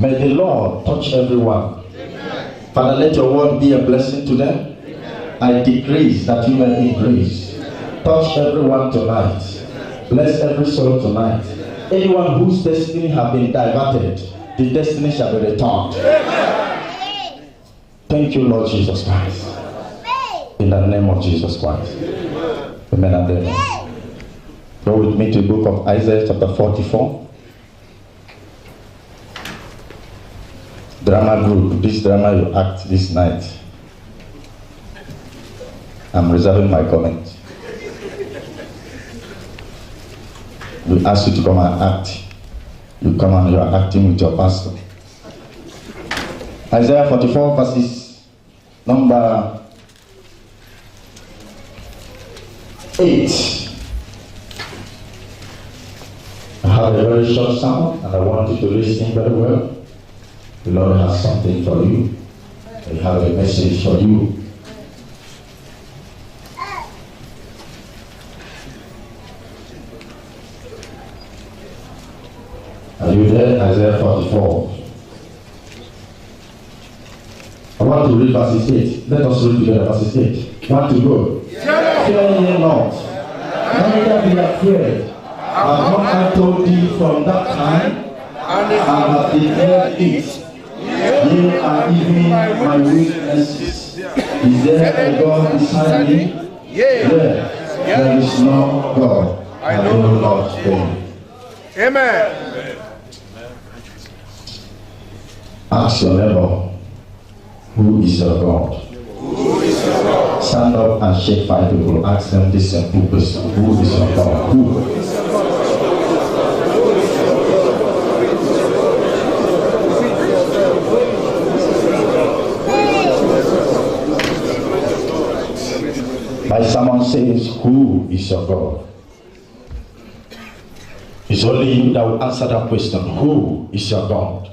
May the Lord touch everyone. Father, let your word be a blessing to them. I decrease that you may increase. Touch everyone tonight. Bless every soul tonight. Anyone whose destiny has been diverted, the destiny shall be returned. Thank you, Lord Jesus Christ. In the name of Jesus Christ. Amen and amen. Go with me to the book of Isaiah chapter 44. Drama group, this drama you act this night. I'm reserving my comment. We ask you to come and act. You come and you are acting with your pastor. Isaiah 44 verses number 8. I have a very short sermon and I want you to listen very well. The Lord has something for you. He has a message for you. Are you there? Isaiah 44. I want to read verses 8. Let us read together verses 8. Want to go? Yeah. Fear ye not, neither be afraid. Have not I told thee from that time, and have declared it? Ye are even my weaknesses. Is there a God beside me? There is no God. I know not them. Amen. Ask your neighbor, who is your God? Who is your God? Stand up and shake 5 people. Ask them this simple question. Who is your God? Who? My sermon says, who is your God? It's only you that will answer that question. Who is your God?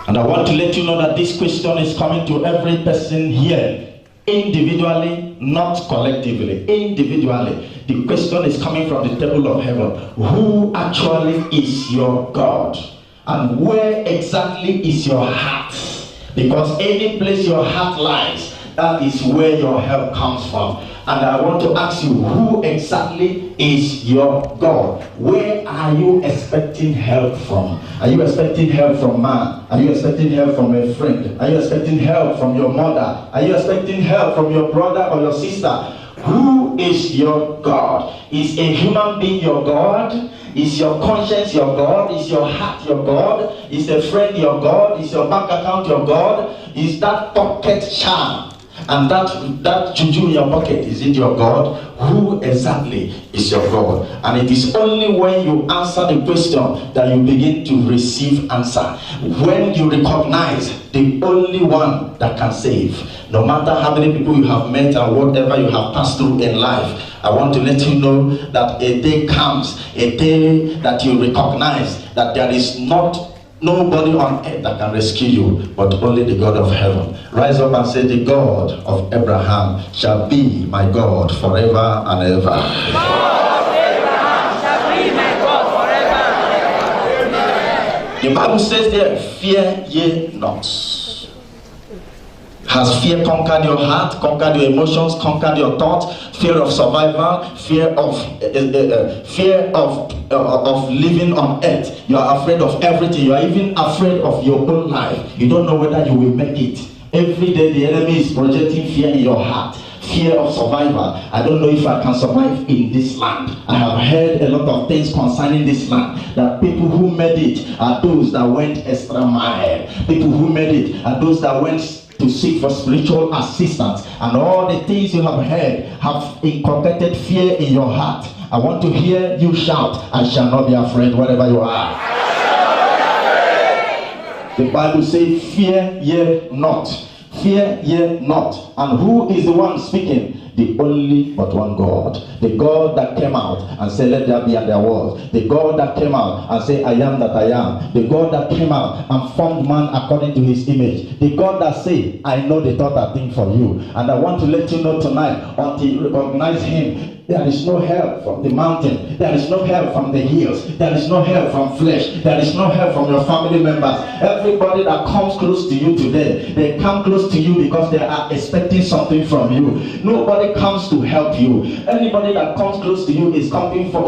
And I want to let you know that this question is coming to every person here, individually, not collectively, individually. The question is coming from the table of heaven. Who actually is your God? And where exactly is your heart? Because any place your heart lies, that is where your help comes from. And I want to ask you, who exactly is your God? Where are you expecting help from? Are you expecting help from man? Are you expecting help from a friend? Are you expecting help from your mother? Are you expecting help from your brother or your sister? Who is your God? Is a human being your God? Is your conscience your God? Is your heart your God? Is a friend your God? Is your bank account your God? Is that pocket charm and that juju in your pocket, is it your God? Who exactly is your God? And it is only when you answer the question that you begin to receive answer. When you recognize the only one that can save. No matter how many people you have met and whatever you have passed through in life, I want to let you know that a day comes, a day that you recognize that there is nobody on earth that can rescue you, but only the God of heaven. Rise up and say, the God of Abraham shall be my God forever and ever. God of Abraham shall be my God forever and ever. The Bible says there, fear ye not. Has fear conquered your heart, conquered your emotions, conquered your thoughts? Fear of survival, fear of living on earth. You are afraid of everything. You are even afraid of your own life. You don't know whether you will make it. Every day the enemy is projecting fear in your heart. Fear of survival. I don't know if I can survive in this land. I have heard a lot of things concerning this land. That people who made it are those that went extra mile. People who made it are those that went to seek for spiritual assistance, and all the things you have heard have inculcated fear in your heart. I want to hear you shout, I shall not be afraid wherever you are. The Bible says, fear ye not. Fear ye not. And who is the one speaking? The only but one God. The God that came out and said, let there be, and there was. The God that came out and said, I am that I am. The God that came out and formed man according to his image. The God that said, I know the thought I think for you. And I want to let you know tonight, until you recognize him, There is no help from the mountain. There is no help from the hills. There is no help from flesh. There is no help from your family members. Everybody that comes close to you today, they come close to you because they are expecting something from you. Nobody comes to help you. Anybody that comes close to you is coming for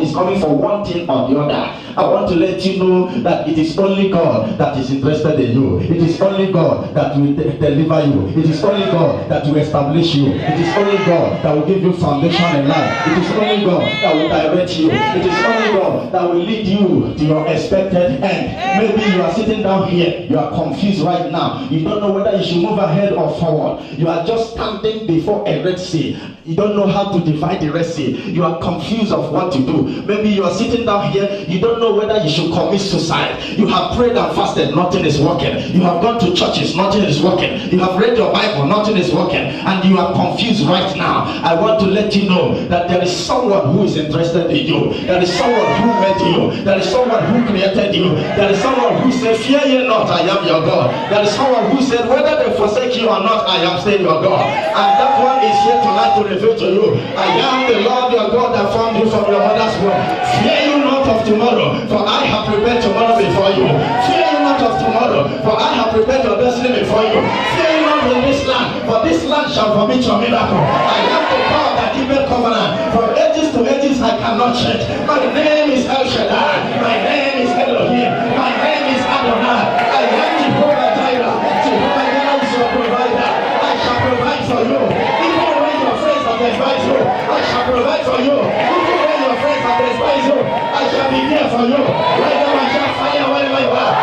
one thing or the other. I want to let you know that it is only God that is interested in you. It is only God that will deliver you. It is only God that will establish you. It is only God that will give you foundation in life. It is only God that will direct you. It is only God that will lead you to your expected end. Maybe you are sitting down here, you are confused right now. You don't know whether you should move ahead or forward. You are just standing before a Red Sea. You don't know how to divide the Red Sea. You are confused of what to do. Maybe you are sitting down here, you don't know whether you should commit suicide. You have prayed and fasted, nothing is working. You have gone to churches, nothing is working. You have read your Bible, nothing is working. And you are confused right now. I want to let you know that there is someone who is interested in you. There is someone who made you. There is someone who created you. There is someone who said, fear ye not, I am your God. There is someone who said, whether they forsake you or not, I am still your God. And that one is here tonight to reveal to you, I am the Lord your God that formed you from your mother's womb. Fear you not of tomorrow, for I have prepared tomorrow before you. Fear you not of tomorrow, for I have prepared your destiny before you. Fear you not in this land, for this land shall vomit your miracle. I am the God that giveth covenant. From ages to ages I cannot change. My name is El Shaddai. My name is Elohim. My name is Adonai. I am Jehovah Jireh. Jehovah Jireh is your provider. I shall provide for you. Even when your friends have despised you, I shall provide for you. Even when your friends have despised you, I shall be there for you. Right now I shall fire wherever you are.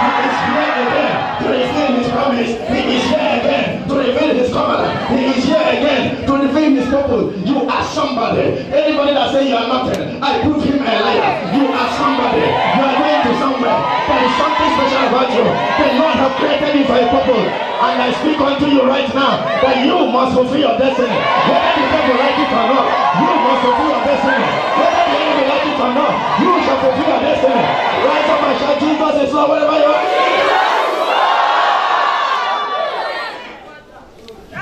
He is here again to reveal his promise. He is here again to reveal his covenant. He is here again to reveal his purpose. You are somebody. Anybody that says you are nothing, I prove him a liar. You are somebody. You are going to somewhere. There is something special about you. The Lord has created you for a purpose. And I speak unto you right now that you must fulfill your destiny. Whether the people like it or not, you must fulfill your destiny. Whether the enemy like it or not, you shall fulfill your destiny. Rise up and shout, Jesus is Lord, wherever you are.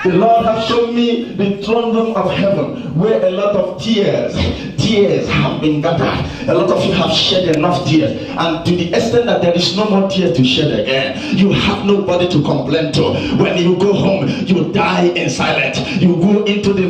The Lord has shown me the throne room of heaven where a lot of tears have been gathered. A lot of you have shed enough tears, and to the extent that there is no more tears to shed again. You have nobody to complain to. When you go home, you die in silence. You go into the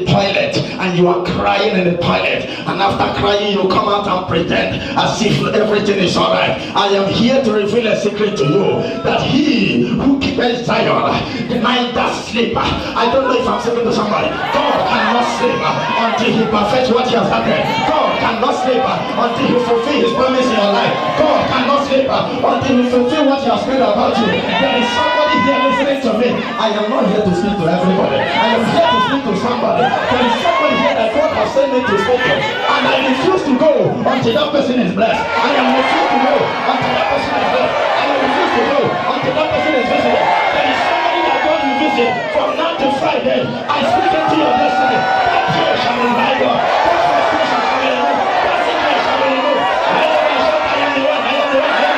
toilet and you are crying in the toilet, and after crying you come out and pretend as if everything is alright. I am here to reveal a secret to you, that he who keeps Zion neither sleep. I don't know if I'm saying to somebody. God cannot sleep until he perfects what he has started. God cannot sleep until he fulfills his promise in your life. God cannot sleep until he fulfills what he has said about you. There is somebody here listening to me. I am not here to speak to everybody. I am here to speak to somebody. There is somebody here that God has sent me to speak to, and I refuse to go until that person is blessed. I am refused to go until that person is blessed. I am refused to go until that person is visited. There is somebody that God will visit from now to Friday. I speak into your destiny. That tear shall revive you. That frustration shall be removed. That sickness shall be removed. I am the one. I am the one. I am the one.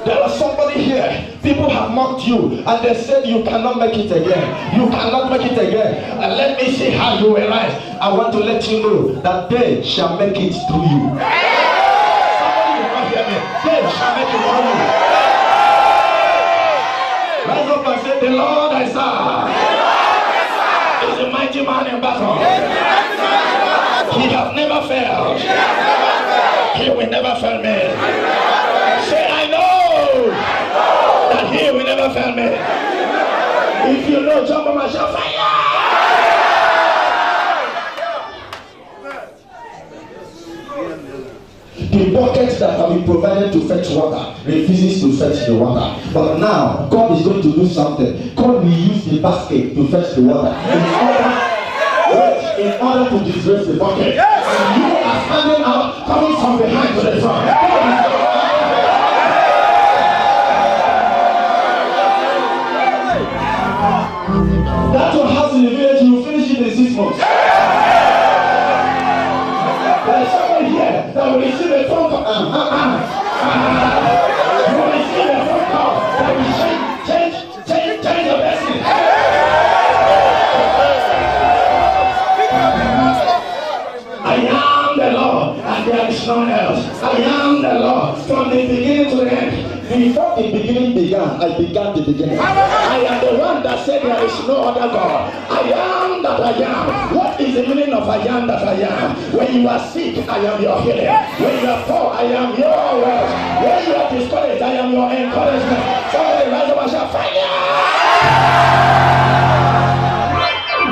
There is somebody here. People have mocked you and they said you cannot make it again. You cannot make it again. And let me see how you will rise. I want to let you know that they shall make it through you. Somebody will not hear me. They shall make it through you. Rise up and say, the Lord I serve is a mighty man in battle. He has never failed. He will never fail me. Say, I know that he will never fail me. If you know, jump on my shout, fire! The bucket that can be provided to fetch water refuses to fetch the water. But now, God is going to do something. God will use the basket to fetch the water. In order to disgrace the bucket. And you are standing out, coming from behind to the front. That's your house in the village, you finish it in 6 months. There is somebody here that will receive a phone call. You will receive a phone call that will change is no one else. I am the Lord from the beginning to the end. Before the beginning began, I began the beginning. I am the one that said there is no other God. I am that I am. What is the meaning of I am that I am? When you are sick, I am your healer. When you are poor, I am your wealth. When you are discouraged, I am your encouragement. Somebody rise up and shout, fire!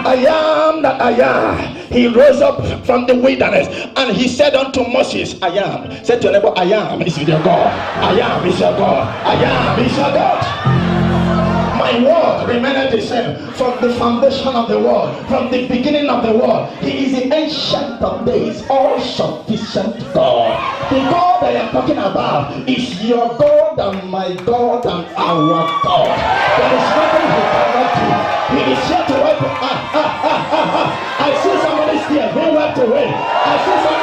I am that I am. He rose up from the wilderness and he said unto Moses, I am. Said to your neighbor, I am is your God. I am is your God. I am is your God. My word remained the same from the foundation of the world, from the beginning of the world. He is the ancient of days, all sufficient God. The God I am talking about is your God and my God and our God. There is nothing he cannot do. He is here to wipe. I see somebody's tears being wiped away. I see some.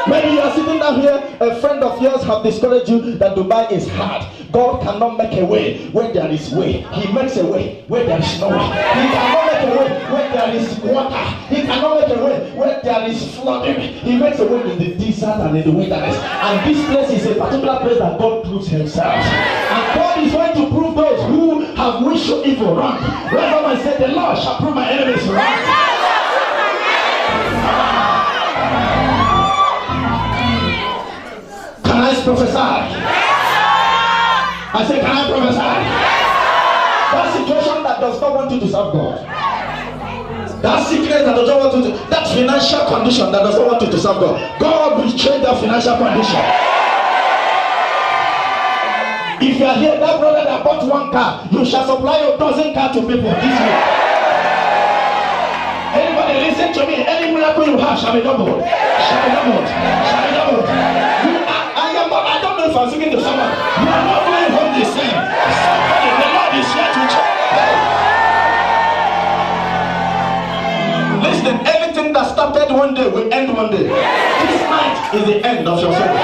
Maybe you are sitting down here, a friend of yours have discouraged you that Dubai is hard. God cannot make a way where there is way. He makes a way where there is no way. He cannot make a way where there is water. He cannot make a way where there is flooding. He makes a way in the desert and in the wilderness. And this place is a particular place that God proves himself. And God is going to prove those who have wished you evil wrong. Wherever I say, the Lord shall prove my enemies wrong. Can I prophesy? I say, can I prophesy? That situation that does not want you to serve God. That sickness that does not want you to, that financial condition that does not want you to serve God. God will change that financial condition. If you are here, that brother that bought one car, you shall supply your dozen cars to people this week. Anybody listen to me? Any miracle you have shall be doubled. Shall be doubled. Shall be doubled. I don't know if I'm speaking to someone. You are not going home the same. Somebody, the Lord is here to change. Listen, anything that started one day will end one day. This night is the end of your story.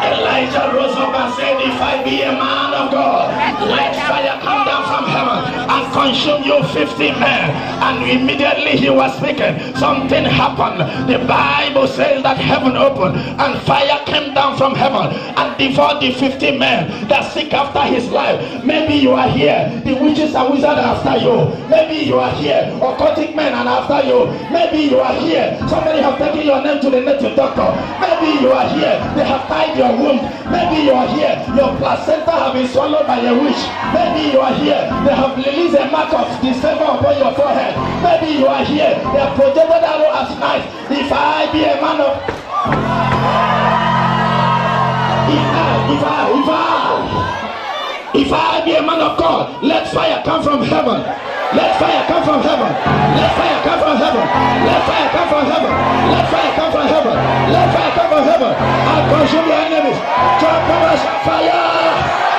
Elijah rose up and said, if I be a man of God, let fire come down from heaven and consume you 50 men. And immediately he was speaking, something happened. The Bible says that heaven opened and fire came down from heaven and devoured the 50 men that seek after his life. Maybe you are here, the witches and wizards are after you. Maybe you are here, occultic men are after you. Maybe you are here, somebody have taken your name to the native doctor. Maybe you are here, they have tied your womb. Maybe you are here, your placenta have been swallowed by a witch. Maybe you are here, they have released a mark of disfavor upon your forehead. Maybe you are here, they have projected arrow as knife. If I be a man of if I be a man of God, let fire come from heaven. Let fire come from heaven. Let fire come from heaven. Let fire come from heaven. Let fire come from heaven. Let fire come from heaven. I'll consume your enemies. Jump over fire.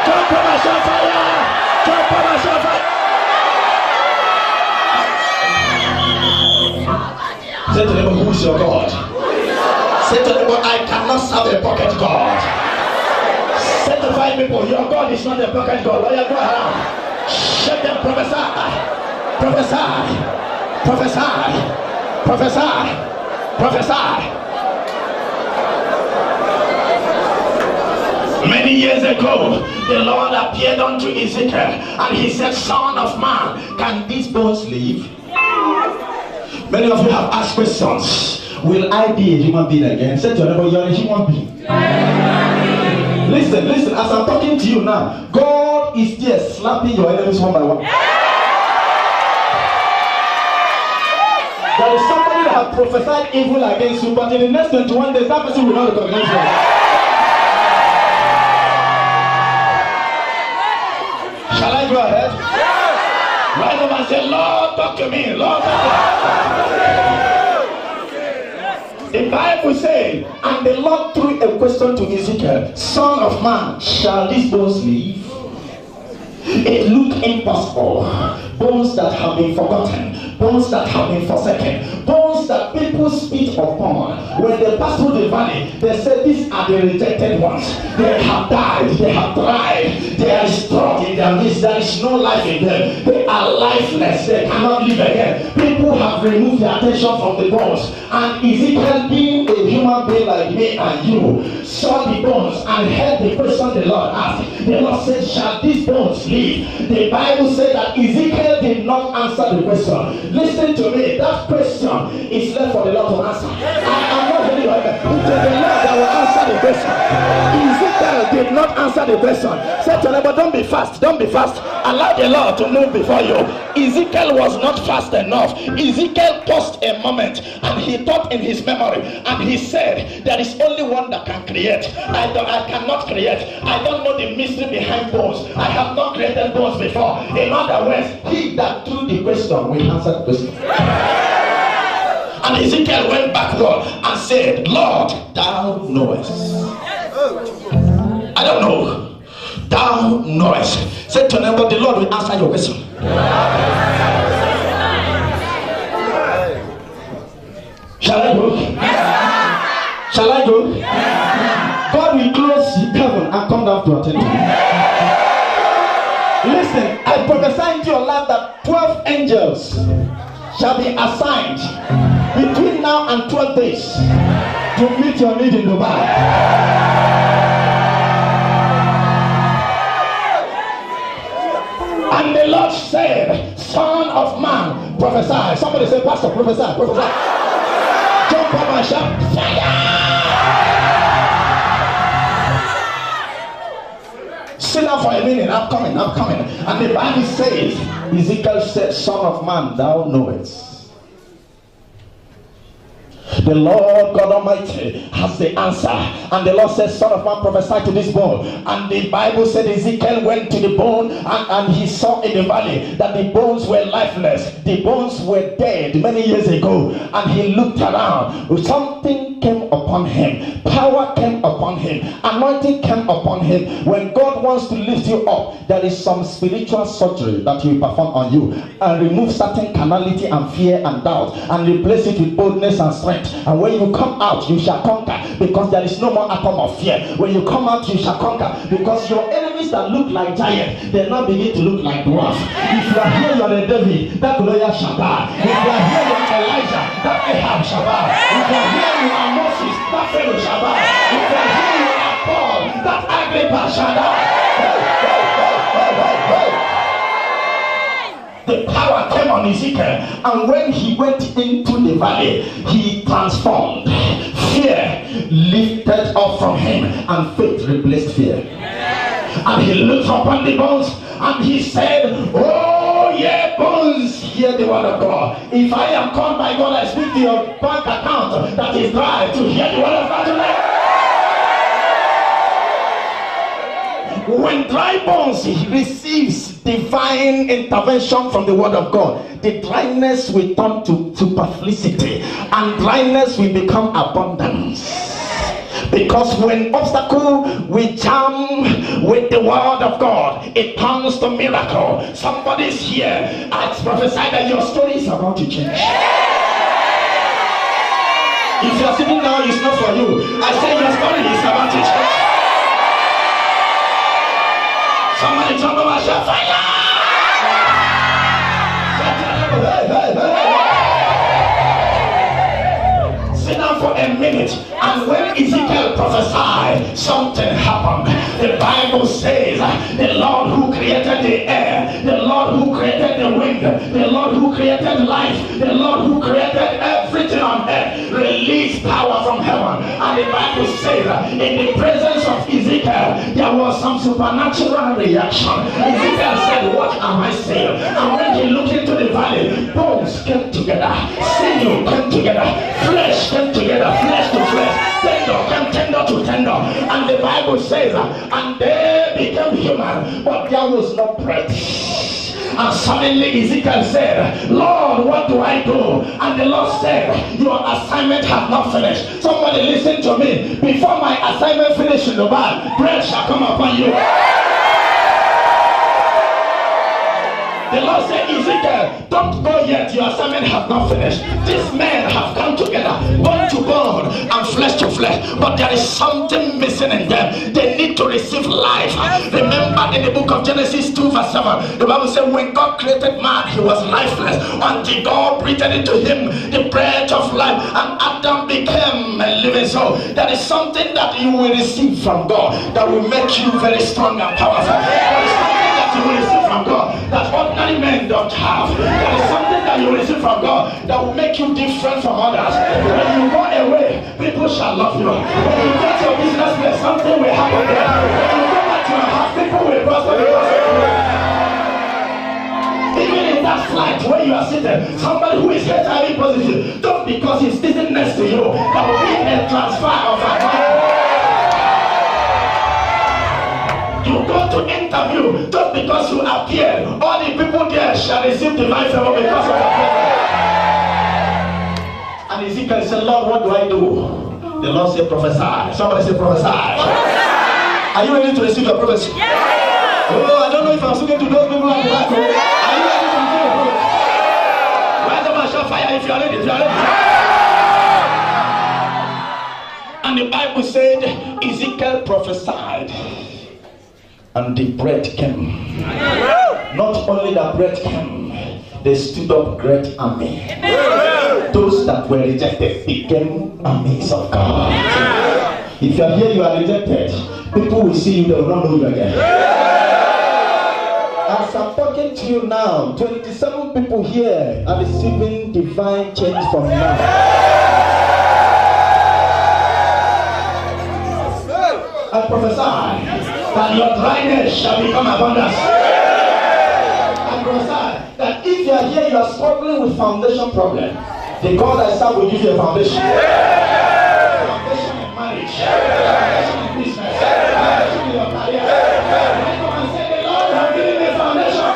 Jump over fire. Jump over fire. Say to them, who is your God? Say to them, I cannot serve a pocket God. Say to 5 people, your God is not a pocket God. Why you go around? Shake them, prophesy. Prophesy, prophesy, prophesy, prophesy. Many years ago, the Lord appeared unto Ezekiel and he said, Son of man, can these bones live? Many of you have asked questions. Will I be a human being again? Say to your neighbor, you're a human being. Listen, as I'm talking to you now, God is there slapping your enemies one by one. There is somebody that has prophesied evil against you, but in the next 21 days, that person will not recognize you. Shall I go ahead? Yes. Rise up and say, Lord, talk to me. Lord, talk to me. The Bible says, and the Lord threw a question to Ezekiel, Son of man, shall these bones live? It looked impossible. Bones that have been forgotten, bones that have been forsaken, bones that people spit upon. When they pass through the valley, they say, these are the rejected ones. They have died, they have dried, there is drought in their midst, there is no life in them. They are lifeless, they cannot live again. People people have removed their attention from the bones. And Ezekiel, being a human being like me and you, saw the bones and heard the question the Lord asked. The Lord said, shall these bones live? The Bible said that Ezekiel did not answer the question. Listen to me, that question is left for the Lord to answer. I am not very well. It is the Lord that will answer the question. Ezekiel did not answer the question. Say to them, but don't be fast, don't be fast. Allow the Lord to move before you. Ezekiel was not fast enough. Ezekiel paused a moment and he thought in his memory and he said, there is only one that can create. I cannot create. I don't know the mystery behind bones. I have not created bones before. In other words, he that threw the question will answer the question. And Ezekiel went backward and said, Lord, thou knowest. I don't know. Thou knowest. Say to them, but the Lord will answer your question. Shall I go? Shall I go? God will close heaven and come down to attend to you. Listen, I prophesy into your life that 12 angels shall be assigned between now and 12 days to meet your need in Dubai. And the Lord said, Son of man, prophesy. Somebody say, Pastor, prophesy, prophesy. Jump up and shout, fire! Sit down for a minute, I'm coming. And the Bible says, Ezekiel said, Son of man, thou knowest. The Lord God Almighty has the answer. And the Lord said, Son of man, prophesy to this bone. And the Bible said Ezekiel went to the bone and he saw in the valley that the bones were lifeless. The bones were dead many years ago. And he looked around. Something came upon him. Power came upon him. Anointing came upon him. When God wants to lift you up, there is some spiritual surgery that he will perform on you and remove certain carnality and fear and doubt and replace it with boldness and strength. And when you come out, you shall conquer, because there is no more atom of fear. When you come out, you shall conquer, because your enemies that look like giants, they now begin to look like dwarfs. If you are here, you are a David, that Goliath shall die. If you are here, you are Elijah, that Ahab shall die. If you are here, you are Moses, that Pharaoh shall die. If you are here, you are Paul, that Agrippa shall die. The power came on Ezekiel, and when he went into the valley, he transformed. Fear lifted up from him, and faith replaced fear. And he looked upon the bones, and he said, oh yeah, bones, hear the word of God. If I am called by God, I speak to your bank account that is dry to hear the word of God tonight. When dry bones receives divine intervention from the word of God, the dryness will turn to superfluity, and dryness will become abundance. Because when obstacle will jam with the word of God, it turns to miracle. Somebody's here. I prophesy that your story is about to change. If you're sitting now, it's not for you. I say your story is about to change. Somebody jump over and shout fire! Sit down for a minute. And when Ezekiel prophesied, something happened. The Bible says, the Lord who created the air, the Lord who created the wind, the Lord who created life, the Lord who created everything on earth, released power from heaven. And the Bible says, in the presence of Ezekiel, there was some supernatural reaction. Ezekiel said, what am I saying? And when he looked into the valley, bones came together, sinew came together, flesh came together, flesh to flesh, tender came tender to tender. And the Bible says, and they became human, but there was no breath. And suddenly Ezekiel said, Lord, what do I do? And the Lord said, your assignment has not finished. Somebody listen to me. Before my assignment finishes in the world, bread shall come upon you. The Lord said, Ezekiel, don't go yet. Your assignment has not finished. These men have come together, bone to bone and flesh to flesh. But there is something missing in them. They need to receive life. Remember in the book of Genesis 2 verse 7, the Bible said when God created man, he was lifeless until God breathed into him the breath of life, and Adam became a living soul. There is something that you will receive from God that will make you very strong and powerful. There is something that you will receive from God that ordinary men don't have. There is something that you will receive from God that will make you different from others. When you go away, people shall love you. When you get your business place, something will happen there. When you go back to your house, people will prosper because of you. Even in that flight where you are sitting, somebody who is HIV positive, just because he's sitting next to you, there will be a transfer of anointing. You go to interview just because you appear. All the people there shall receive divine favor because of your presence. And Ezekiel said, Lord, what do I do? The Lord said, prophesy. Somebody say, prophesy. Are you ready to receive your prophecy? Yeah. Oh, I don't know if I'm speaking to those people at the back. Are you ready to receive your prophecy? Rise up and shout fire if you are ready. If you are ready. And the Bible said, Ezekiel prophesied. And the bread came. Not only the bread came, they stood up great army. Those that were rejected became armies of God. If you are here, you are rejected. People will see you, they will not know you again. As I'm talking to you now, 27 people here are receiving divine change from now. I prophesy that your dryness shall become abundance. I prophesy that if you are here, you are struggling with foundation problem. The God I serve will give you a foundation. Foundation in marriage, foundation in business, foundation in your career. I come and say, the Lord has given me a foundation.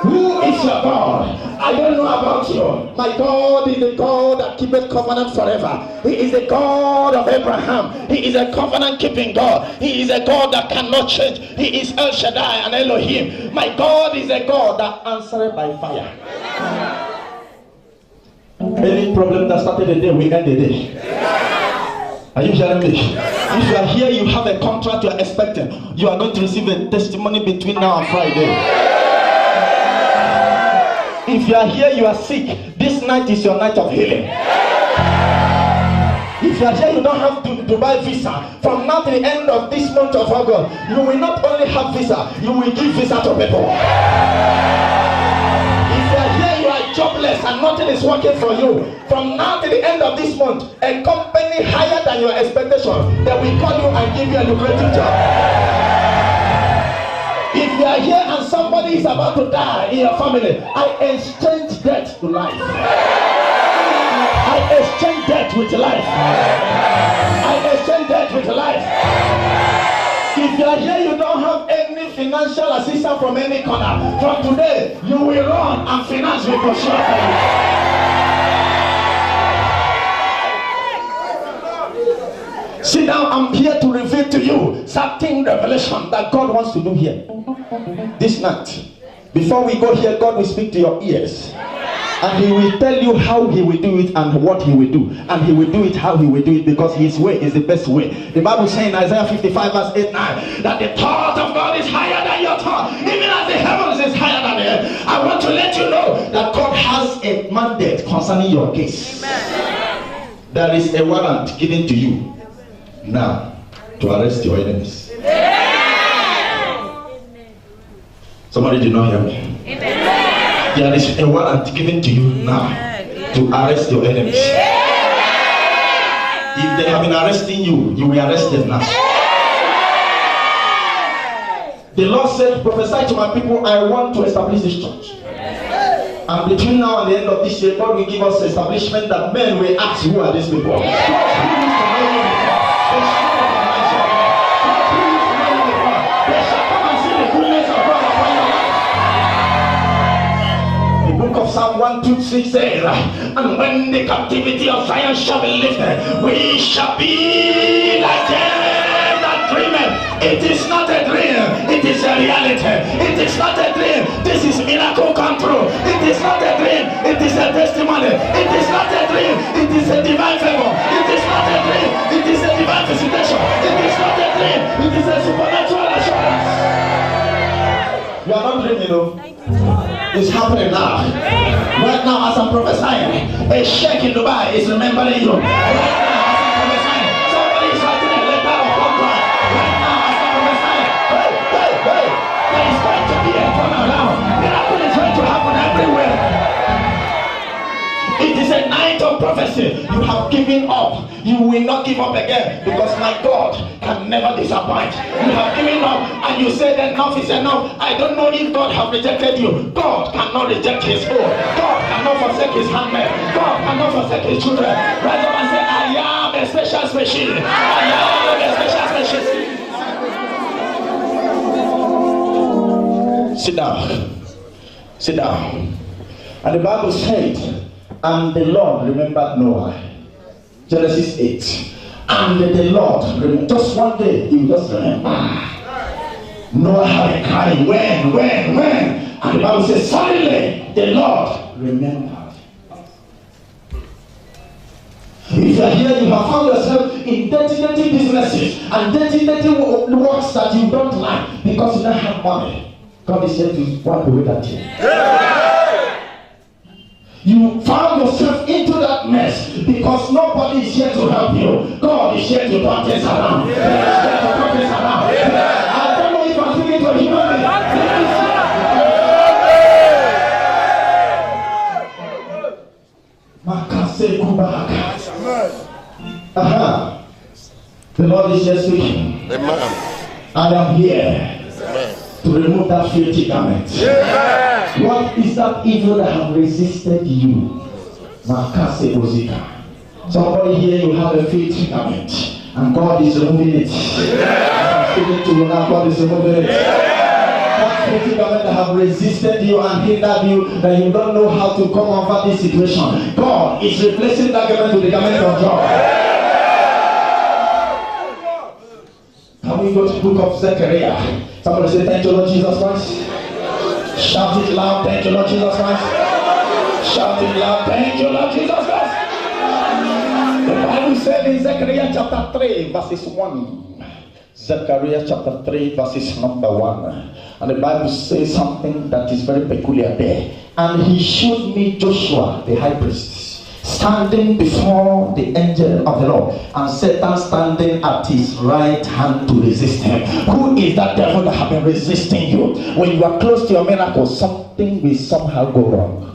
Who is your God? I don't know about you. My God is the God that keepeth covenant forever. He is the God of Abraham. He is a covenant keeping God. He is a God that cannot change. He is El Shaddai and Elohim. My God is a God that answered by fire. Any problem that started the day will end the day. Are you hearing me? If you are here, you have a contract you are expecting. You are going to receive a testimony between now and Friday. If you are here, you are sick. This night is your night of healing. If you are here, you don't have to Dubai visa. From now to the end of this month of August, you will not only have visa, you will give visa to people. If you are here, you are jobless and nothing is working for you. From now to the end of this month, a company higher than your expectation, they will call you and give you a lucrative job. If you are here and somebody is about to die in your family, I exchange death to life. I exchange death with life. I exchange death with life. If you are here, you don't have any financial assistance from any corner. From today, you will run and finance will pursue you. Sit down, I'm here to reveal to you certain revelation that God wants to do here. This night, before we go here, God will speak to your ears. And He will tell you how He will do it and what He will do. And He will do it how He will do it because His way is the best way. The Bible says in Isaiah 55 verse 8-9 that the thought of God is higher than your thought. Even as the heavens is higher than the earth. I want to let you know that God has a mandate concerning your case. Amen. There is a warrant given to you now to arrest your enemies. Amen. Somebody did not hear me. Amen. There is a warrant given to you now to arrest your enemies. If they have been arresting you, you will be arrested now. The Lord said, prophesy to my people, I want to establish this church. And between now and the end of this year, God will give us establishment that men will ask, who are these people? Psalm 1, 2, 6 says, and when the captivity of Zion shall be lifted, we shall be like them that dreameth. It is not a dream, it is a reality. It is not a dream, this is miracle come true. It is not a dream, it is a testimony. It is not a dream, it is a divine favor. It is not a dream, it is a divine visitation. It is not a dream, it is a supernatural assurance. You are not dreaming, though. It's happening now. Right now, as I'm prophesying, a sheikh in Dubai is remembering you. Right now, as I'm prophesying, somebody is writing a letter of contract. Right now, as I'm prophesying, hey, there is going to be a turnaround. Miracle is going to happen everywhere. It is a night of prophecy. You have given up. You will not give up again, because my God can never disappoint. You have given up and you said enough is enough. I don't know if God have rejected you. God cannot reject his own. God cannot forsake his handmaid. God cannot forsake his children. Rise up and say, I am a special species. I am a special species. Sit down. Sit down. And the Bible said, and the Lord remembered Noah. Genesis 8. And the Lord, just one day, he just remember. Noah had a cry, when? And the Bible says, suddenly the Lord remembered. If you are here, you have found yourself in dirty businesses and dirty works that you don't like because you don't have money. God is here to wipe away that tear. Yeah. You found yourself into that mess because nobody is here to help you. God is here to turn things around. I don't know if I'm speaking to a human being. The Lord is just speaking. I am here to remove that filthy garment. What is that evil that have resisted you? Somebody here, you have a filthy garment, and God is removing it. I'm speaking to you now, God is removing it. That filthy garment that have resisted you and hindered you, that you don't know how to come over this situation, God is replacing that garment with the garment of joy. Can we go to the book of Zechariah? Somebody say, thank you, Lord Jesus Christ. Shout it loud, thank you, Lord Jesus Christ. Shout it loud, thank you, Lord Jesus Christ. The Bible said in Zechariah chapter 3, verses 1. Zechariah chapter 3, verses number 1. And the Bible says something that is very peculiar there. And he showed me Joshua, the high priest, standing before the angel of the Lord, and Satan standing at his right hand to resist him. Who is that devil that have been resisting you? When you are close to your miracle, something will somehow go wrong.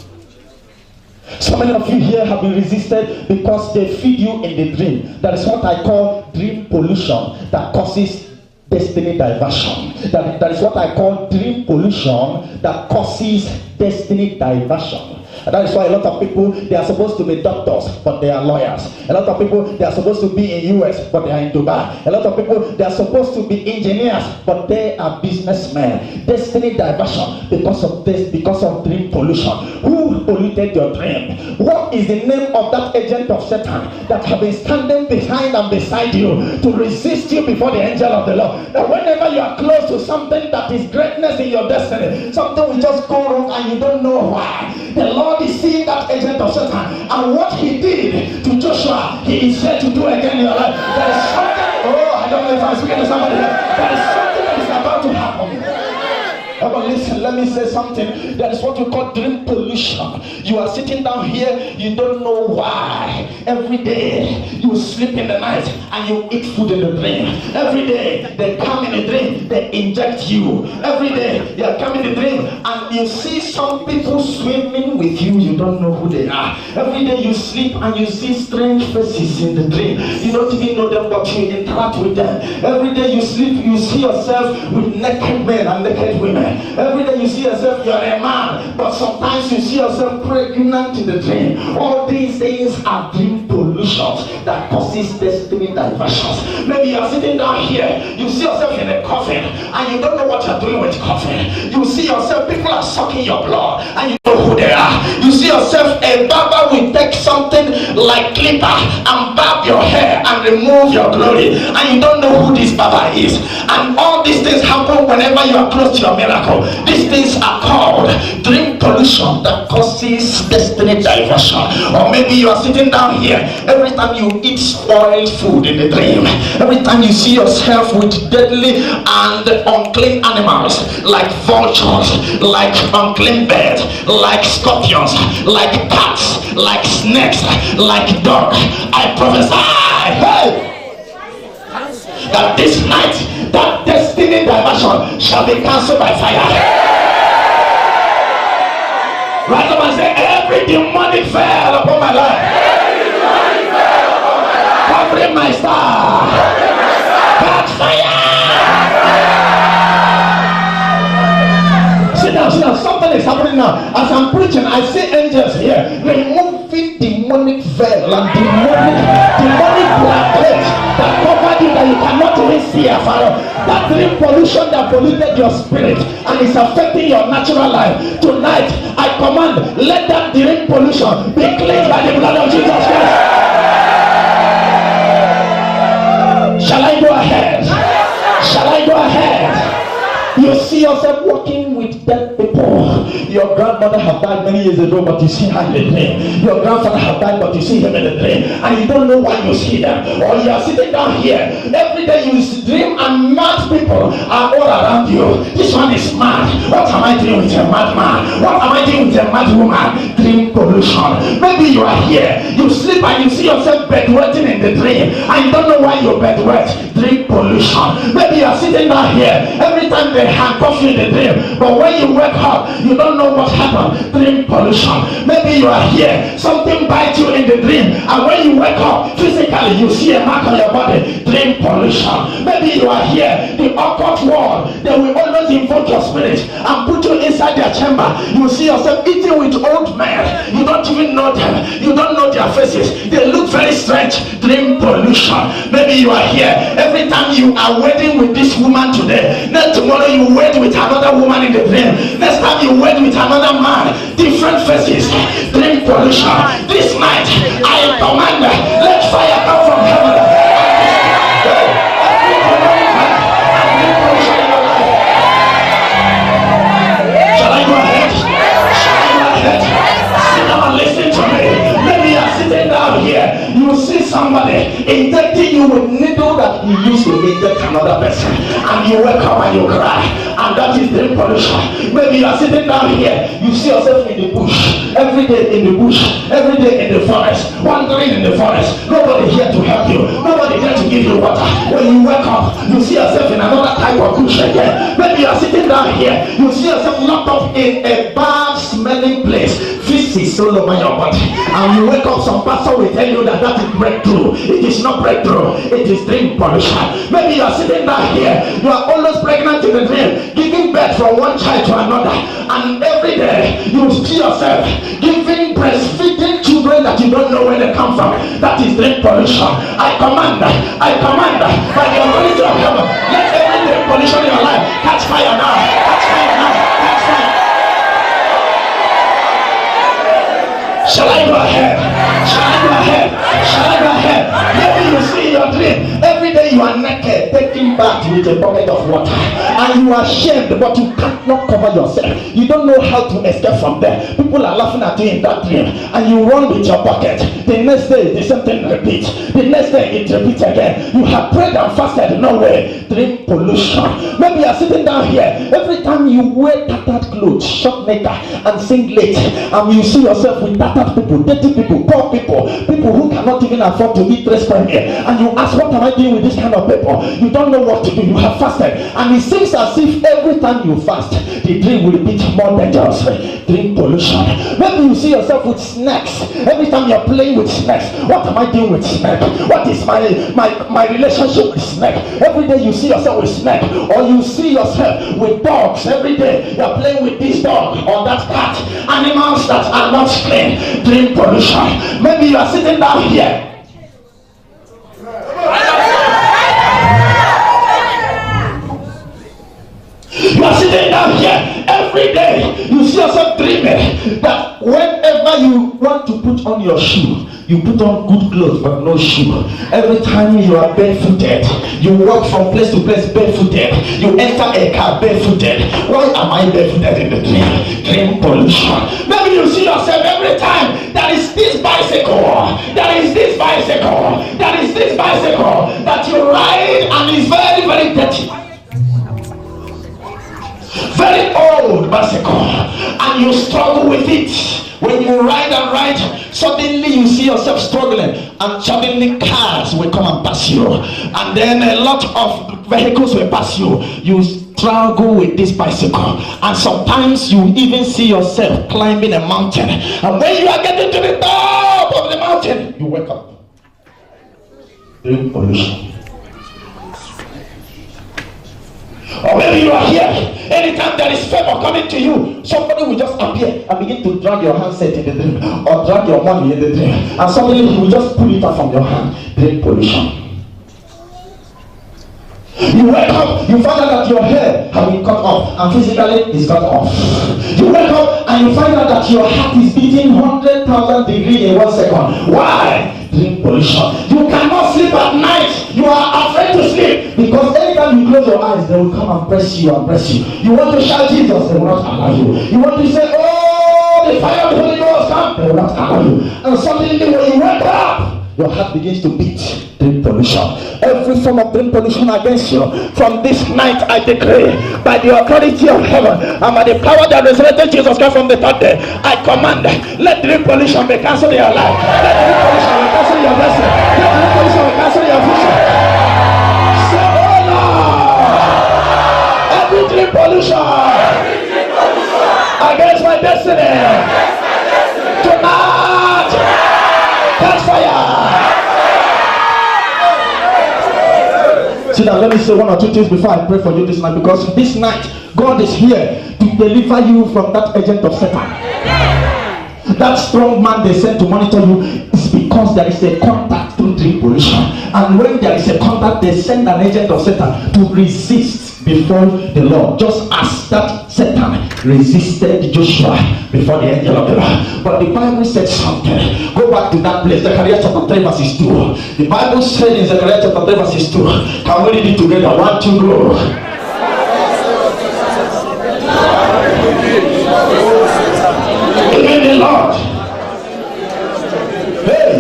So many of you here have been resisted because they feed you in the dream. That is what I call dream pollution that causes destiny diversion. That is what I call dream pollution that causes destiny diversion. And that is why a lot of people, they are supposed to be doctors, but they are lawyers. A lot of people, they are supposed to be in US, but they are in Dubai. A lot of people, they are supposed to be engineers, but they are businessmen. Destiny diversion because of this, because of dream pollution. Who polluted your dream? What is the name of that agent of Satan that have been standing behind and beside you to resist you before the angel of the Lord? That whenever you are close to something that is greatness in your destiny, something will just go wrong and you don't know why. The Lord is seeing that agent of Satan, and what he did to Joshua, he is here to do again in your life. There is something, I don't know if I'm speaking to somebody here. There is something that is about to happen. But listen, let me say something. That is what we call dream pollution. You are sitting down here, you don't know why. Every day you sleep in the night and you eat food in the dream. Every day they come in a dream, they inject you. Every day they come in a dream and you see some people swimming with you, you don't know who they are. Every day you sleep and you see strange faces in the dream. You don't even know them, but you interact with them. Every day you sleep, you see yourself with naked men and naked women. Every day you see yourself, you're a man, but sometimes you see yourself pregnant in the dream. All these things are dream pollutions. that causes destiny diversions. Maybe you are sitting down here, you see yourself in a coffin, and you don't know what you're doing with coffin. You see yourself, people are sucking your blood, and you know who they are. You see yourself, a barber will take something like clipper and barb your hair and remove your glory, and you don't know who this barber is. And all these things happen whenever you are close to your miracle. These things are called dream pollution that causes destiny diversion. Or maybe you are sitting down here, every time you eat spoiled food in the dream, every time you see yourself with deadly and unclean animals like vultures, like unclean birds, like scorpions, like cats, like snakes, like dog, I prophesy, hey, that this night that destiny diversion shall be cancelled by fire. Right now I say, every demonic veil upon my life, covering my star, catch fire. Sit down, something is happening now. As I'm preaching, I see angels here removing demonic veil and demonic blankets that covered you, that you cannot even see afar off. That dream pollution that polluted your spirit and is affecting your natural life. Tonight, I command, let that dream pollution be cleansed by the blood of Jesus Christ. Shall I go ahead? Shall I go ahead? You see yourself walking with dead people. Your grandmother have died many years ago, but you see her in the dream. Your grandfather have died, but you see him in the dream, and you don't know why you see them. Or you are sitting down here every day, you dream, and mad people are all around you. This one is mad. What am I doing with a mad man? What am I doing with a mad woman? Dream pollution. Maybe you are here, you sleep and you see yourself bedwetting in the dream, and you don't know why you're bedwet. Dream pollution. Maybe you are sitting down here, every time they handcuff you in the dream, but when you wake up, you don't know what happened. Dream pollution. Maybe you are here, something bites you in the dream, and when you wake up, physically you see a mark on your body. Dream pollution. Maybe you are here, the occult world, they will always invoke your spirit and put you inside their chamber. You see yourself eating with old men. You don't even know them. You don't know their faces. They look very strange. Dream pollution. Maybe you are here, every time you are wedding with this woman today, then tomorrow you wed with another woman in the dream. Next time you wed with another man. Different faces. Dream pollution. This night I command, let fire come from heaven. Shall I go ahead? Sit down and listen to me. Maybe you are sitting down here, you see somebody injecting you with needle that you used to inject another person, and you wake up and you cry, and that is dream pollution. Maybe you are sitting down here, you see yourself in the bush, every day in the bush, every day in the forest, wandering in the forest, nobody here to help you, nobody here to give you water. When you wake up, you see yourself in another type of bush again. Maybe you are sitting down here, you see yourself locked up in a bad smelling place, feces all over your body, and you wake up, some pastor will tell you that that is breakthrough. It is not breakthrough, it is dream pollution. Maybe you are sitting down here, you are always pregnant in the dream, giving birth from one child to another, and every day you see yourself giving breastfeeding children that you don't know where they come from. That is dream pollution. I command by the authority of heaven, let every dream pollution in your life catch fire now, catch fire now, catch fire. Shall I go ahead? Shall I go ahead? Shall I go ahead? Maybe you see your dream, every day you are naked, taking bath with a bucket of water, and you are ashamed, but you cannot cover yourself. You don't know how to escape from there. People are laughing at you in that dream, and you run with your bucket. The next day, the same thing repeats. The next day, it repeats again. You have prayed and fasted, no way. Dream pollution. Maybe you are sitting down here, every time you wear tattered clothes, short knicker, and singlet, and you see yourself with tattered people, dirty people, poor people, people who cannot even afford to eat restaurant here, and you ask, what am I doing with this kind of people? You don't know what to do. You have fasted, and it seems as if every time you fast, the dream will repeat more dangerously. Dream pollution. Maybe you see yourself with snakes. Every time you're playing with snakes, what am I doing with snake? What is my relationship with snake? Every day you see yourself with snake, or you see yourself with dogs. Every day you're playing with this dog or that cat, animals that are not clean. Dream pollution. Maybe you are sitting down here, want to put on your shoe, you put on good clothes but no shoe. Every time you are barefooted, you walk from place to place barefooted. You enter a car barefooted. Why am I barefooted in the dream? Dream pollution. Maybe you see yourself every time. There is this bicycle. There is this bicycle. There is this bicycle that you ride and is very, very dirty. Very old bicycle, and you struggle with it. When you ride and ride, suddenly you see yourself struggling, and suddenly cars will come and pass you, and then a lot of vehicles will pass you. You struggle with this bicycle, and sometimes you even see yourself climbing a mountain, and when you are getting to the top of the mountain, you wake up. Dream pollution. Or maybe you are here, anytime there is favor coming to you, somebody will just appear and begin to drag your handset in the dream, or drag your money in the dream, and suddenly he will just pull it out from your hand. Dream pollution. You wake up, you find out that your hair has been cut off, and physically it's cut off. You wake up and you find out that your heart is beating 100,000 degrees in 1 second. Why? Dream pollution. You cannot sleep at night. You are afraid to sleep because anytime you close your eyes, they will come and press you and press you. You want to shout Jesus, they will not allow you. You want to say, oh, the fire of the Holy Ghost come, they will not allow you. And suddenly when you wake up, your heart begins to beat. Dream pollution. Every form of dream pollution against you, from this night I decree, by the authority of heaven and by the power that resurrected Jesus Christ from the third day, I command, let dream pollution be cancelled in your life. Let dream pollution be cancelled in your blessing. Let dream pollution be cancelled in your future. Say, oh Lord, every dream pollution against my destiny, tonight, catch fire. See now, let me say one or two things before I pray for you this night, because this night God is here to deliver you from that agent of Satan. That strong man they sent to monitor you is because there is a contact through dream pollution, and when there is a contact, they send an agent of Satan to resist before the Lord, just as that Satan resisted Joshua before the angel of the Lord. But the Bible said something. Go back to that place, Zechariah chapter 3 verses 2. The Bible said in Zechariah chapter 3 verses 2. Can we read it together? 1, 2, go. Even the Lord. Hey.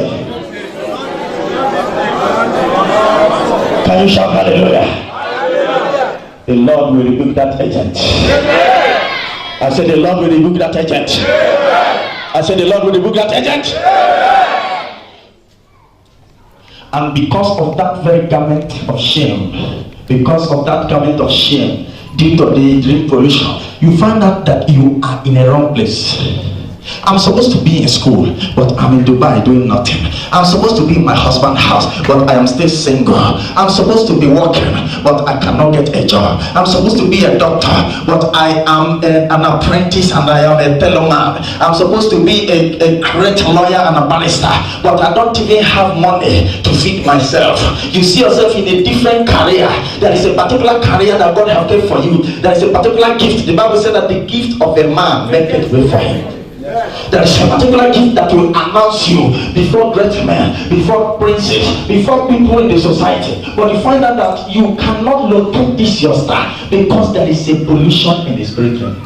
Can you shout hallelujah? The Lord will rebuke that agent. I said the Lord will rebuke that agent. I said the Lord will rebuke that agent. And because of that very garment of shame, because of that garment of shame, due to the dream pollution, you find out that you are in a wrong place. I'm supposed to be in school, but I'm in Dubai doing nothing. I'm supposed to be in my husband's house, but I am still single. I'm supposed to be working, but I cannot get a job. I'm supposed to be a doctor, but I am an apprentice and I am a fellow man. I'm supposed to be a great lawyer and a barrister, but I don't even have money to feed myself. You see yourself in a different career. There is a particular career that God has given for you. There is a particular gift. The Bible said that the gift of a man maketh way for him. There is a particular gift that will announce you before great men, before princes, before people in the society. But you find out that you cannot locate this your star because there is a pollution in the spirit realm.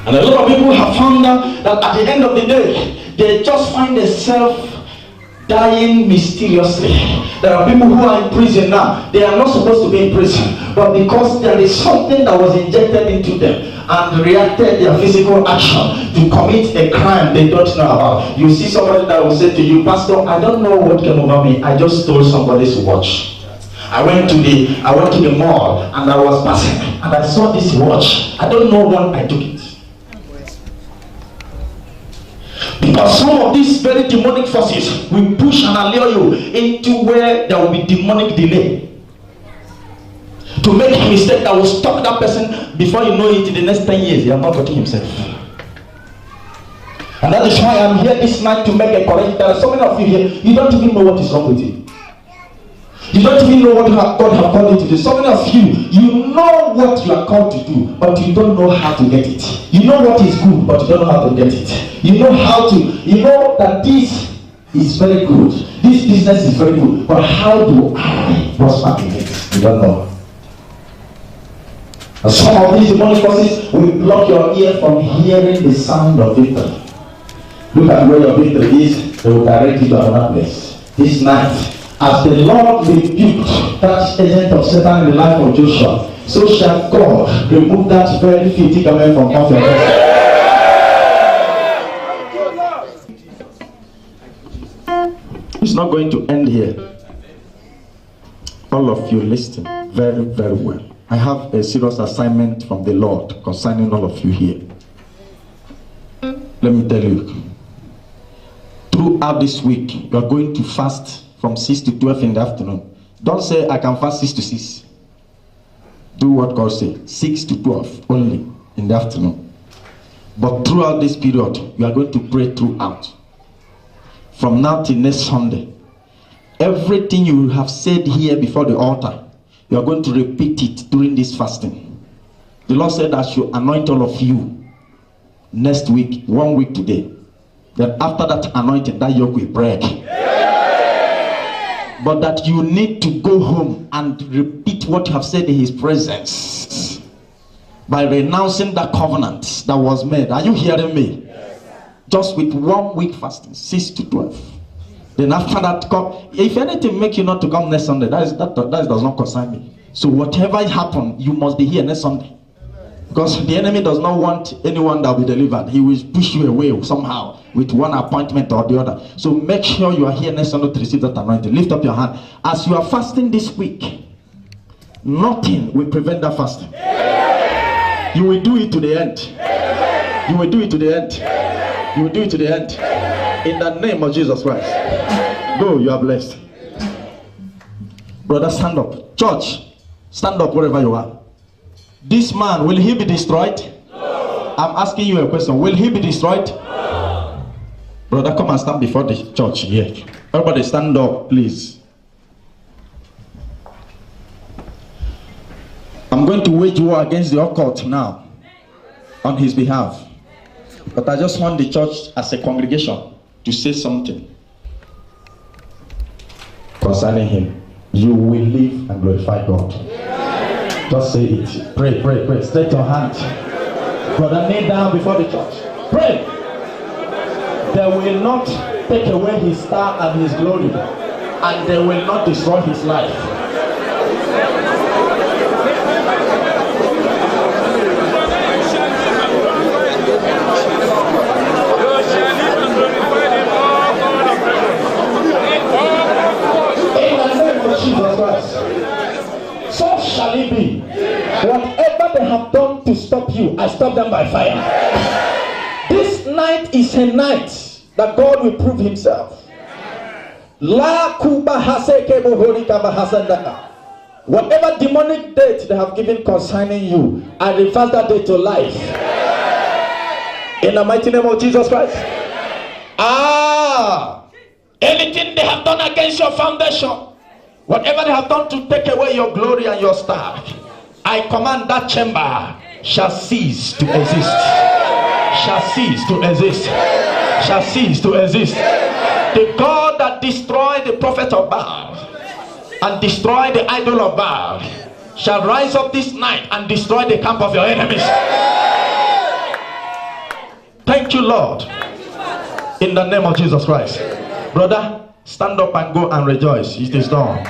And a lot of people have found out that at the end of the day, they just find themselves dying mysteriously. There are people who are in prison now. They are not supposed to be in prison, but because there is something that was injected into them and reacted their physical action to commit a crime they don't know about. You see somebody that will say to you, Pastor, I don't know what came over me. I just stole somebody's watch. I went to the mall and I was passing and I saw this watch. I don't know when I took it. Because some of these very demonic forces will push and allure you into where there will be demonic delay, to make a mistake that will stop that person. Before you know it, in the next 10 years, he has not gotten himself. And that is why I'm here this night to make a correction. There are so many of you here, you don't even know what is wrong with you. You don't even know what God has called you to do. Some of you know what you are called to do, but you don't know how to get it. You know what is good, but you don't know how to get it. You know that this is very good. This business is very good, but how do I prosper in it? You don't know. And some of these demonic forces will block your ear from hearing the sound of victory. Look at where your victory is. They will direct you to another place. This night, as the Lord rebuked that agent of Satan in the life of Joshua, so shall God remove that very filthy garment from off your head. It's not going to end here. All of you listen very, very well. I have a serious assignment from the Lord concerning all of you here. Let me tell you. Throughout this week, you are going to fast from 6 to 12 in the afternoon. Don't say, I can fast 6 to 6. Do what God says, 6 to 12 only in the afternoon. But throughout this period, you are going to pray throughout. From now till next Sunday, everything you have said here before the altar, you are going to repeat it during this fasting. The Lord said I should anoint all of you next week, 1 week today. Then after that anointing, that yoke will break. But that you need to go home and repeat what you have said in his presence by renouncing that covenant that was made. Are you hearing me? Just with 1 week fasting, 6 to 12. Then after that, come. If anything make you not to come next Sunday, that does not concern me. So whatever happen, you must be here next Sunday. Because the enemy does not want anyone that will be delivered. He will push you away somehow with one appointment or the other. So make sure you are here next Sunday to receive that anointing. Lift up your hand. As you are fasting this week, nothing will prevent that fasting. You will do it to the end. You will do it to the end. You will do it to the end. In the name of Jesus Christ. Go, you are blessed. Brother, stand up. Church, stand up wherever you are. This man, will he be destroyed? No. I'm asking you a question. Will he be destroyed? No. Brother, come and stand before the church here. Everybody stand up, please. I'm going to wage war against the occult now on his behalf. But I just want the church as a congregation to say something concerning him. You will live and glorify God. Just say it. Pray, pray, pray. Stretch your hand. Brother, kneel down before the church. Pray. They will not take away his star and his glory, and they will not destroy his life. In the name of Jesus Christ, so shall it be. Whatever they have done to stop you, I stop them by fire. This night is a night that God will prove himself. Whatever demonic date they have given concerning you, I reverse that date to life. In the mighty name of Jesus Christ. Anything they have done against your foundation, whatever they have done to take away your glory and your star, I command that chamber shall cease to exist. Shall cease to exist. Shall cease to exist. The God that destroyed the prophet of Baal and destroyed the idol of Baal shall rise up this night and destroy the camp of your enemies. Thank you, Lord. In the name of Jesus Christ. Brother, stand up and go and rejoice. It is done.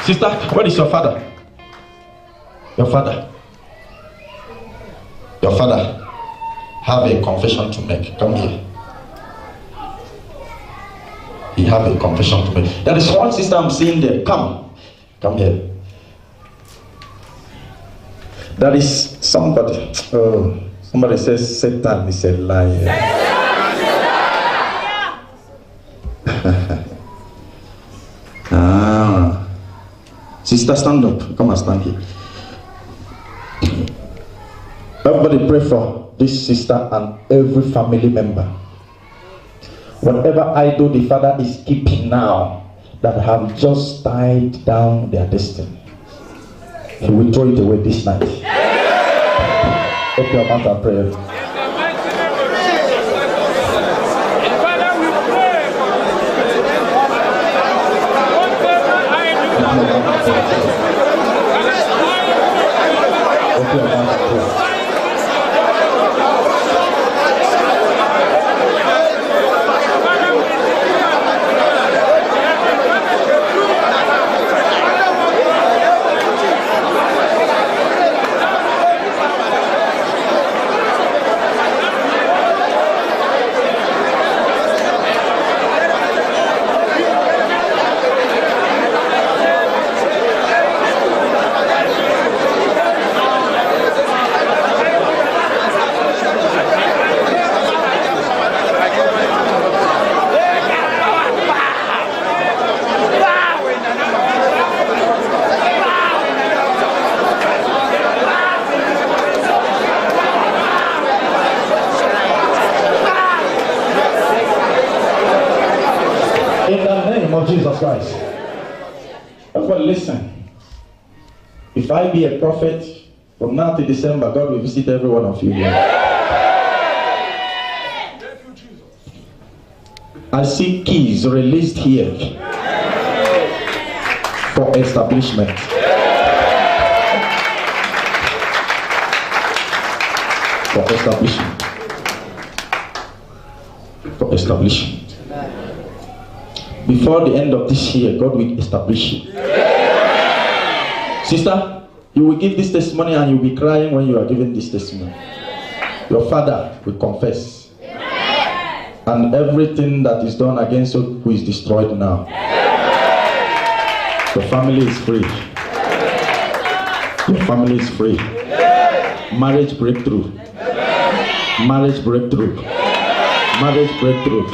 Sister, where is your father? Your father. Your father have a confession to make. Come here. He have a confession to make. There is one sister I'm seeing there. Come here. There is somebody. Somebody says Satan is a liar. Sister, stand up. Come and stand here. Everybody pray for this sister and every family member. Whatever idol the Father is keeping now that have just tied down their destiny, He will throw it away this night. Open your mouth and pray. Open your mouth and pray. Jesus Christ. But listen, if I be a prophet, from now to December, God will visit every one of you here. I see keys released here for establishment. For establishment. For establishment. Before the end of this year, God will establish you. Sister, you will give this testimony and you will be crying when you are giving this testimony. Your father will confess. And everything that is done against you is destroyed now. Your family is free. Your family is free. Marriage breakthrough. Marriage breakthrough. Marriage breakthrough.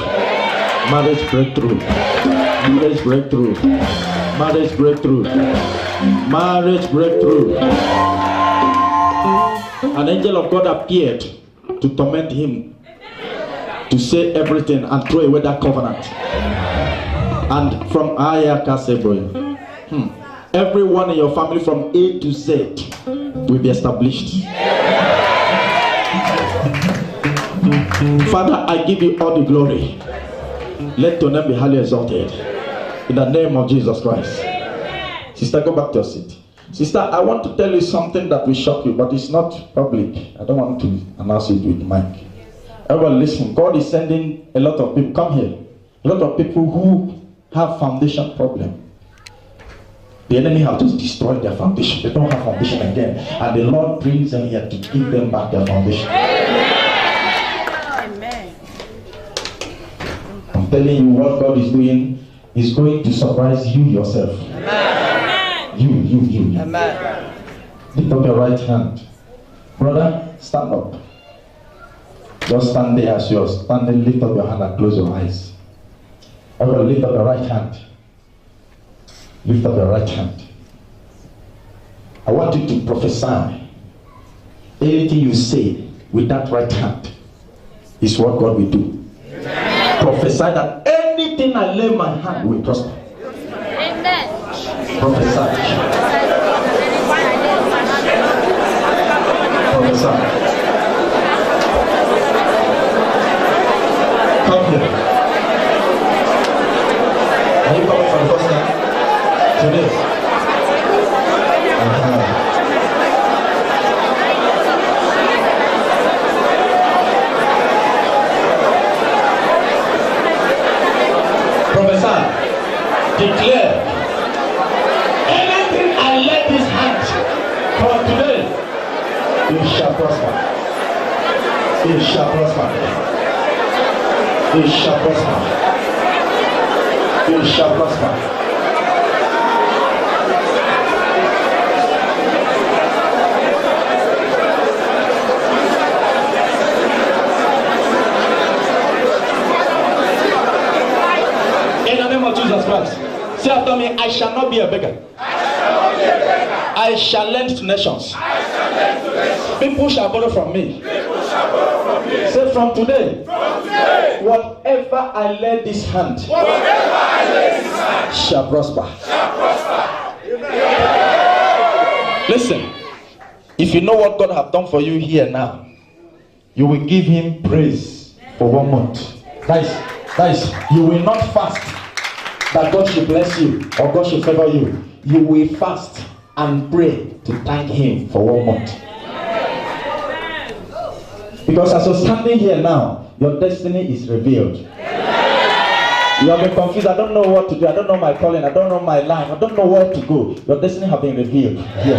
Marriage breakthrough. Marriage breakthrough. Marriage breakthrough. Marriage breakthrough. An angel of God appeared to torment him, to say everything and throw away that covenant. And from Ayakaseboy, everyone in your family from A to Z will be established. Father, I give you all the glory. Let your name be highly exalted. In the name of Jesus Christ. Sister, go back to your seat. Sister, I want to tell you something that will shock you, but it's not public. I don't want to announce it with the mic. Everyone listen. God is sending a lot of people. Come here. A lot of people who have foundation problem. The enemy have just destroyed their foundation. They don't have foundation again. And the Lord brings them here to give them back their foundation. Amen. I'm telling you, what God is doing is going to surprise you yourself. Amen. You. Amen. Lift up your right hand. Brother, stand up. Just stand there as you're standing. Lift up your hand and close your eyes. Everyone, lift up your right hand. Lift up your right hand. I want you to prophesy. Anything you say with that right hand is what God will do. Amen. Prophesy that anything I lay my hand will prosper. Amen. Prophesy. Prophesy. Come here. Are you coming for the first time? Today. Prophesy. Declare. Anything I lay this hand for today, it shall prosper. It shall prosper. It shall prosper. It shall prosper. In the name of Jesus Christ. Say after me, I shall not be a beggar. I shall lend to nations. People shall borrow from me. Say from today, whatever whatever I lay this hand shall prosper. Listen, if you know what God have done for you here now, you will give him praise for 1 month. That is, you will not fast that God should bless you or God should favor you. You will fast and pray to thank him for 1 month. Because as you're standing here now, your destiny is revealed. You have been confused. I don't know what to do. I don't know my calling. I don't know my line. I don't know where to go. Your destiny has been revealed here.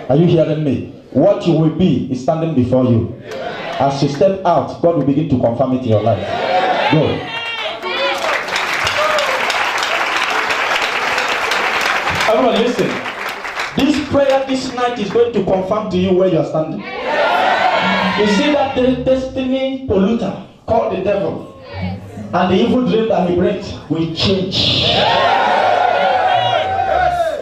Are you hearing me? What you will be is standing before you. As you step out, God will begin to confirm it in your life. Go. Everyone listen. This prayer this night is going to confirm to you where you are standing. You see that the destiny polluter called the devil and the evil dream that he brings will change.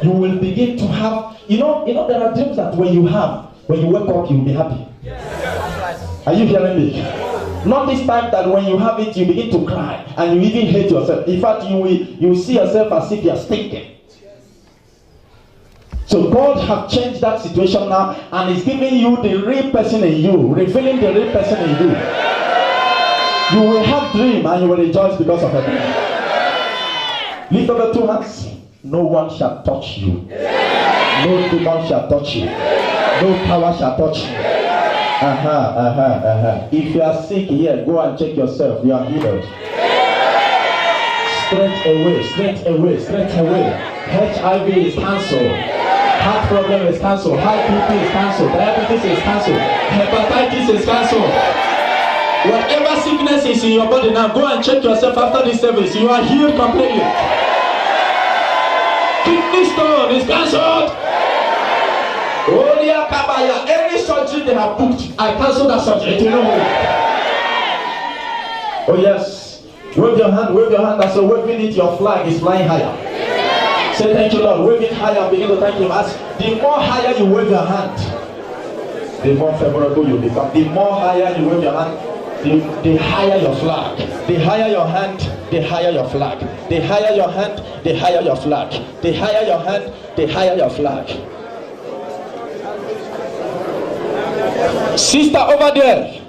You will begin to have, you know there are dreams that when you wake up, you will be happy. Are you hearing me? Not this time that when you have it, you begin to cry and you even hate yourself. In fact, you will see yourself as if you are stinking. So God have changed that situation now and is giving you the real person in you, revealing the real person in you. You will have dream and you will rejoice because of it. Lift up your 2 hands. No one shall touch you. No demon shall touch you. No power shall touch you. If you are sick here, go and check yourself. You are healed. Straight away. HIV is cancelled. Heart problem is cancelled. High BP is cancelled. Diabetes is cancelled. Hepatitis is cancelled. Whatever sickness is in your body now, go and check yourself after this service. You are healed completely. Kidney stone is cancelled. Any surgery they have booked, I cancel that surgery. Oh yes. Wave your hand as you're waving it, your flag is flying higher. Say thank you, Lord. Wave it higher and begin to thank him. As the more higher you wave your hand, the more favorable you become. The more higher you wave your hand, the higher your flag. The higher your hand, the higher your flag. The higher your hand, the higher your flag. The higher your hand, the higher your flag. Sister over there,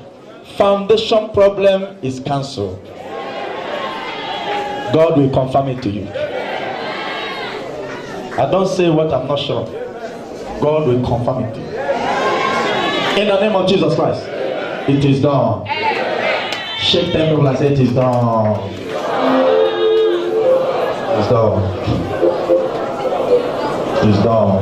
foundation problem is cancelled. God will confirm it to you. I don't say what I'm not sure. God will confirm it to you. In the name of Jesus Christ, it is done. Shake them people and say it is done. It's done. It's done.